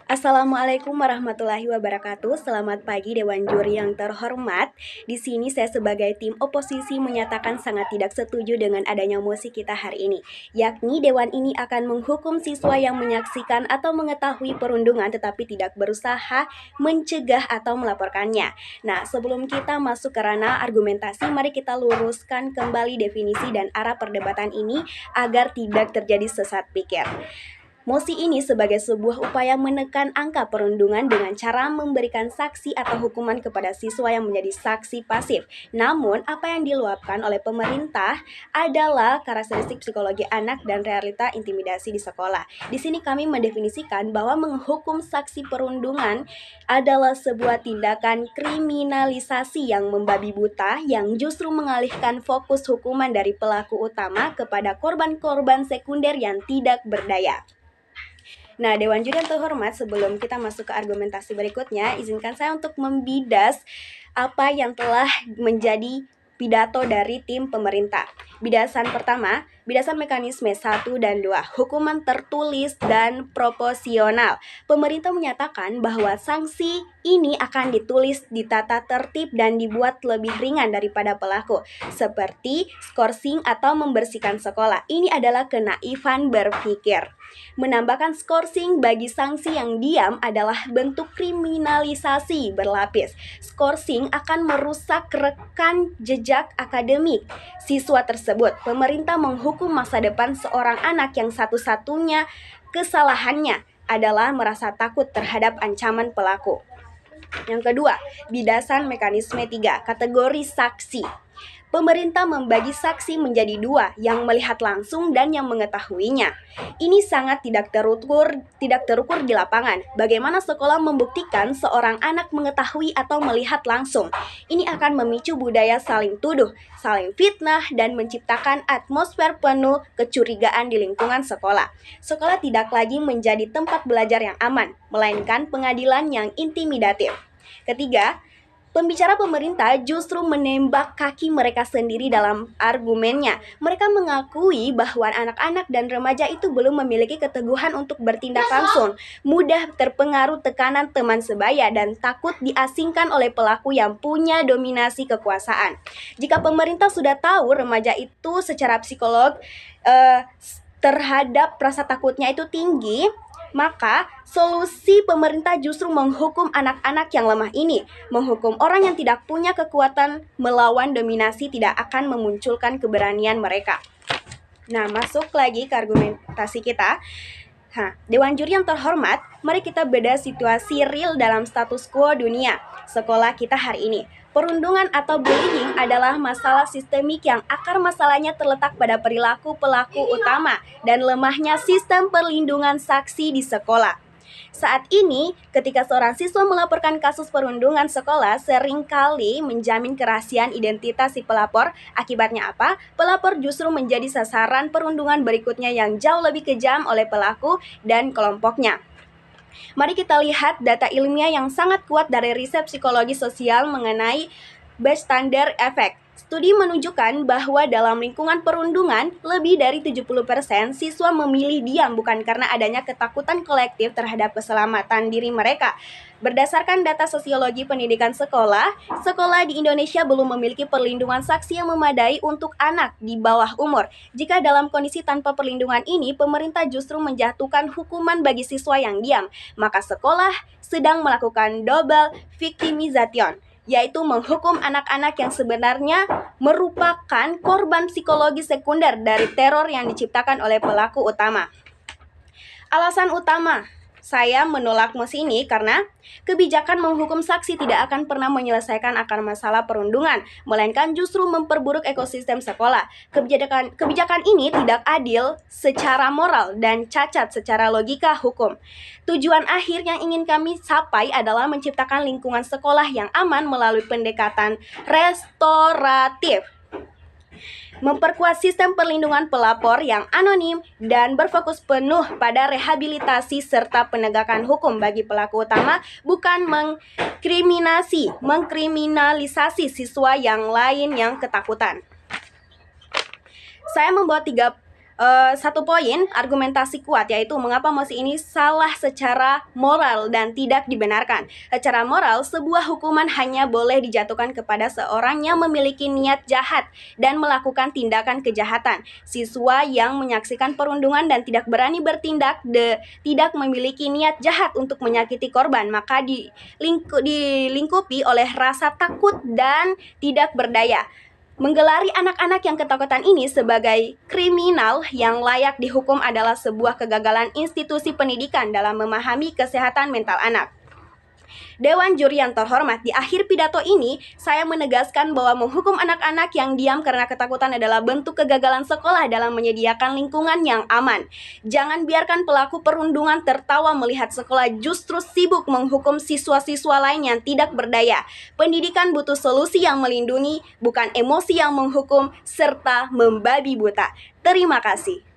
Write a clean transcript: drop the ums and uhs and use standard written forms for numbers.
Assalamualaikum warahmatullahi wabarakatuh. Selamat pagi Dewan Juri yang terhormat. Di sini saya sebagai tim oposisi menyatakan sangat tidak setuju dengan adanya mosi kita hari ini. Yakni Dewan ini akan menghukum siswa yang menyaksikan atau mengetahui perundungan tetapi tidak berusaha mencegah atau melaporkannya. Nah, sebelum kita masuk ke ranah argumentasi, mari kita luruskan kembali definisi dan arah perdebatan ini agar tidak terjadi sesat pikir. Mosi ini sebagai sebuah upaya menekan angka perundungan dengan cara memberikan saksi atau hukuman kepada siswa yang menjadi saksi pasif. Namun, apa yang diluapkan oleh pemerintah adalah karakteristik psikologi anak dan realita intimidasi di sekolah. Di sini kami mendefinisikan bahwa menghukum saksi perundungan adalah sebuah tindakan kriminalisasi yang membabi buta yang justru mengalihkan fokus hukuman dari pelaku utama kepada korban-korban sekunder yang tidak berdaya. Nah, Dewan Juri yang terhormat, sebelum kita masuk ke argumentasi berikutnya, izinkan saya untuk membidas apa yang telah menjadi pidato dari tim pemerintah. Bidasan pertama, bidasan mekanisme 1 dan 2, hukuman tertulis dan proporsional. Pemerintah menyatakan bahwa sanksi ini akan ditulis, ditata tertib dan dibuat lebih ringan daripada pelaku, seperti skorsing atau membersihkan sekolah. Ini adalah kenaifan berpikir. Menambahkan skorsing bagi sanksi yang diam adalah bentuk kriminalisasi berlapis. Skorsing akan merusak rekam jejak akademik siswa tersebut. Pemerintah menghukum masa depan seorang anak yang satu-satunya kesalahannya adalah merasa takut terhadap ancaman pelaku. Yang kedua, bidasan mekanisme 3, kategori saksi. Pemerintah membagi saksi menjadi dua, yang melihat langsung dan yang mengetahuinya. Ini sangat tidak terukur di lapangan. Bagaimana sekolah membuktikan seorang anak mengetahui atau melihat langsung? Ini akan memicu budaya saling tuduh, saling fitnah, dan menciptakan atmosfer penuh kecurigaan di lingkungan sekolah. Sekolah tidak lagi menjadi tempat belajar yang aman, melainkan pengadilan yang intimidatif. Ketiga, pembicara pemerintah justru menembak kaki mereka sendiri dalam argumennya. Mereka mengakui bahwa anak-anak dan remaja itu belum memiliki keteguhan untuk bertindak langsung, mudah terpengaruh tekanan teman sebaya, dan takut diasingkan oleh pelaku yang punya dominasi kekuasaan. Jika pemerintah sudah tahu remaja itu secara psikolog terhadap rasa takutnya itu tinggi, maka solusi pemerintah justru menghukum anak-anak yang lemah ini. Menghukum orang yang tidak punya kekuatan melawan dominasi tidak akan memunculkan keberanian mereka. Nah, masuk lagi ke argumentasi kita. Dewan Juri yang terhormat, mari kita bedah situasi real dalam status quo dunia sekolah kita hari ini. Perundungan atau bullying adalah masalah sistemik yang akar masalahnya terletak pada perilaku pelaku utama dan lemahnya sistem perlindungan saksi di sekolah. Saat ini, ketika seorang siswa melaporkan kasus perundungan sekolah, seringkali menjamin kerahasiaan identitas si pelapor. Akibatnya apa? Pelapor justru menjadi sasaran perundungan berikutnya yang jauh lebih kejam oleh pelaku dan kelompoknya. Mari kita lihat data ilmiah yang sangat kuat dari riset psikologi sosial mengenai bystander effect. Studi menunjukkan bahwa dalam lingkungan perundungan, lebih dari 70% siswa memilih diam bukan karena adanya ketakutan kolektif terhadap keselamatan diri mereka. Berdasarkan data sosiologi pendidikan sekolah di Indonesia belum memiliki perlindungan saksi yang memadai untuk anak di bawah umur. Jika dalam kondisi tanpa perlindungan ini, pemerintah justru menjatuhkan hukuman bagi siswa yang diam, maka sekolah sedang melakukan double victimization, yaitu menghukum anak-anak yang sebenarnya merupakan korban psikologi sekunder dari teror yang diciptakan oleh pelaku utama. Alasan utama saya menolak mosi ini karena kebijakan menghukum saksi tidak akan pernah menyelesaikan akar masalah perundungan, melainkan justru memperburuk ekosistem sekolah. Kebijakan ini tidak adil secara moral dan cacat secara logika hukum. Tujuan akhir yang ingin kami capai adalah menciptakan lingkungan sekolah yang aman melalui pendekatan restoratif, memperkuat sistem perlindungan pelapor yang anonim, dan berfokus penuh pada rehabilitasi serta penegakan hukum bagi pelaku utama, bukan mengkriminalisasi siswa yang lain yang ketakutan. Saya membawa 3 Satu poin argumentasi kuat, yaitu mengapa mosi ini salah secara moral dan tidak dibenarkan. Secara moral, sebuah hukuman hanya boleh dijatuhkan kepada seorang yang memiliki niat jahat dan melakukan tindakan kejahatan. Siswa yang menyaksikan perundungan dan tidak berani bertindak tidak memiliki niat jahat untuk menyakiti korban, maka dilingkupi oleh rasa takut dan tidak berdaya. Menggelari anak-anak yang ketakutan ini sebagai kriminal yang layak dihukum adalah sebuah kegagalan institusi pendidikan dalam memahami kesehatan mental anak. Dewan Juri yang terhormat, di akhir pidato ini, saya menegaskan bahwa menghukum anak-anak yang diam karena ketakutan adalah bentuk kegagalan sekolah dalam menyediakan lingkungan yang aman. Jangan biarkan pelaku perundungan tertawa melihat sekolah justru sibuk menghukum siswa-siswa lain yang tidak berdaya. Pendidikan butuh solusi yang melindungi, bukan emosi yang menghukum serta membabi buta. Terima kasih.